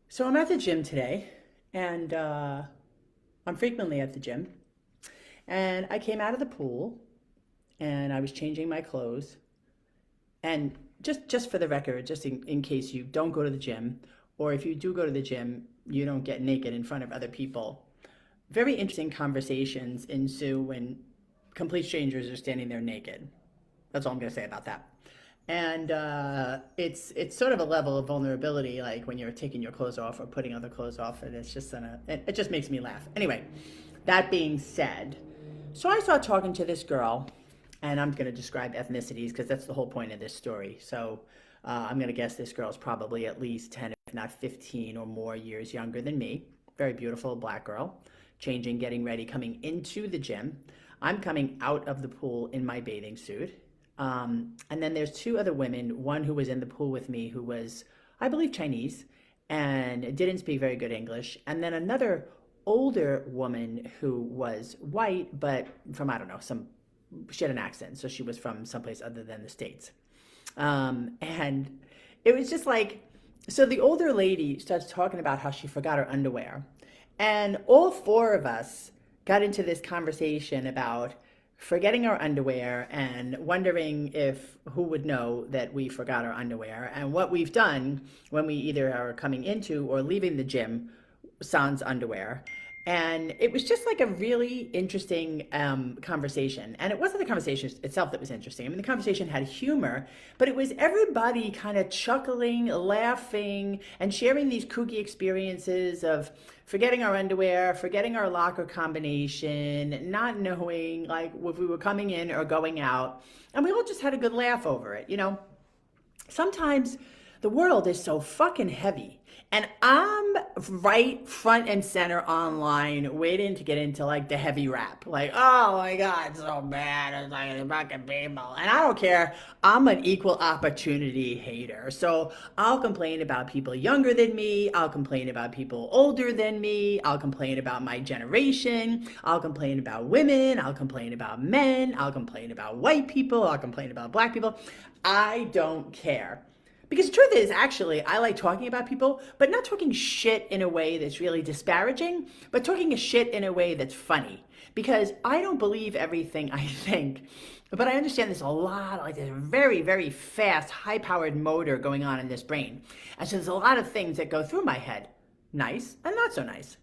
So I'm at the gym today, and I'm frequently at the gym. And I came out of the pool, and I was changing my clothes. And just for the record, just in case you don't go to the gym, or if you do go to the gym, you don't get naked in front of other people. Very interesting conversations ensue when complete strangers are standing there naked. That's all I'm going to say about that. And it's sort of a level of vulnerability, like when you're taking your clothes off or putting other clothes off, and it just makes me laugh. Anyway, that being said, so I started talking to this girl, and I'm going to describe ethnicities because that's the whole point of this story. So I'm going to guess this girl's probably at least 10, if not 15 or more years younger than me. Very beautiful black girl, changing, getting ready, coming into the gym. I'm coming out of the pool in my bathing suit. And then there's two other women, one who was in the pool with me who was, I believe, Chinese and didn't speak very good English. And then another older woman who was white, but from, I don't know, she had an accent. So she was from someplace other than the States. And it was just like, so the older lady starts talking about how she forgot her underwear. And all four of us got into this conversation about forgetting our underwear and wondering if who would know that we forgot our underwear and what we've done when we either are coming into or leaving the gym sans underwear. And it was just like a really interesting conversation. And it wasn't the conversation itself that was interesting. I mean, the conversation had humor, but it was everybody kind of chuckling, laughing, and sharing these kooky experiences of forgetting our underwear, forgetting our locker combination, not knowing like if we were coming in or going out. And we all just had a good laugh over it. Sometimes the world is so fucking heavy. And I'm right front and center online waiting to get into like the heavy rap. Like, oh my God, it's so bad. It's like the fucking people. And I don't care. I'm an equal opportunity hater. So I'll complain about people younger than me. I'll complain about people older than me. I'll complain about my generation. I'll complain about women. I'll complain about men. I'll complain about white people. I'll complain about black people. I don't care. Because the truth is, actually, I like talking about people, but not talking shit in a way that's really disparaging, but talking a shit in a way that's funny. Because I don't believe everything I think, but I understand there's a lot, like there's a very, very fast, high-powered motor going on in this brain. And so there's a lot of things that go through my head, nice and not so nice.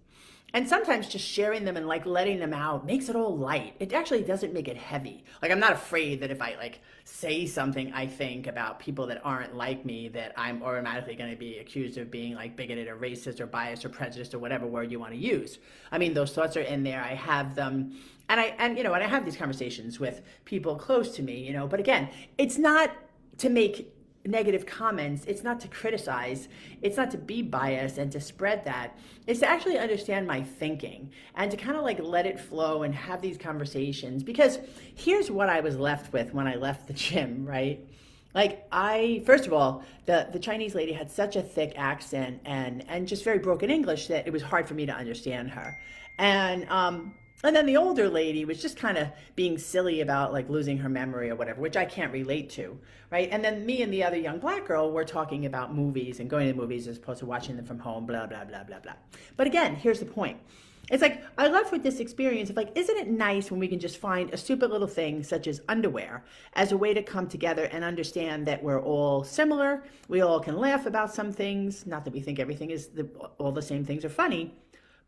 And sometimes just sharing them and like letting them out makes it all light. It actually doesn't make it heavy. Like I'm not afraid that if I like say something I think about people that aren't like me, that I'm automatically going to be accused of being like bigoted or racist or biased or prejudiced or whatever word you want to use. I mean, those thoughts are in there. I have them, and I have these conversations with people close to me. But again, it's not to make negative comments. It's not to criticize. It's not to be biased and to spread that. It's to actually understand my thinking and to kind of like let it flow and have these conversations. Because here's what I was left with when I left the gym, right? Like first of all, the Chinese lady had such a thick accent and just very broken English that it was hard for me to understand her. And then the older lady was just kind of being silly about like losing her memory or whatever, which I can't relate to, right? And then me and the other young black girl were talking about movies and going to the movies as opposed to watching them from home, blah, blah, blah, blah, blah. But again, here's the point. It's like, I left with this experience of like, isn't it nice when we can just find a stupid little thing such as underwear as a way to come together and understand that we're all similar. We all can laugh about some things. Not that we think everything is all the same things are funny,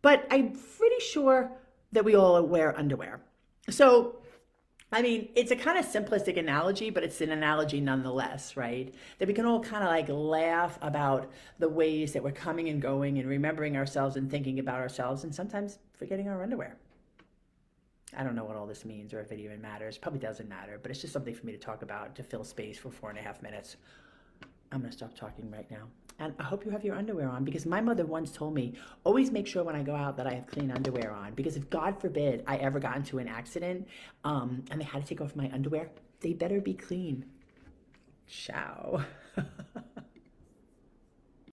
but I'm pretty sure that we all wear underwear. So, I mean, it's a kind of simplistic analogy, but it's an analogy nonetheless, right? That we can all kind of like laugh about the ways that we're coming and going and remembering ourselves and thinking about ourselves and sometimes forgetting our underwear. I don't know what all this means or if it even matters. Probably doesn't matter, but it's just something for me to talk about to fill space for 4.5 minutes. I'm going to stop talking right now. And I hope you have your underwear on because my mother once told me, always make sure when I go out that I have clean underwear on. Because if God forbid I ever got into an accident and they had to take off my underwear, they better be clean. Ciao.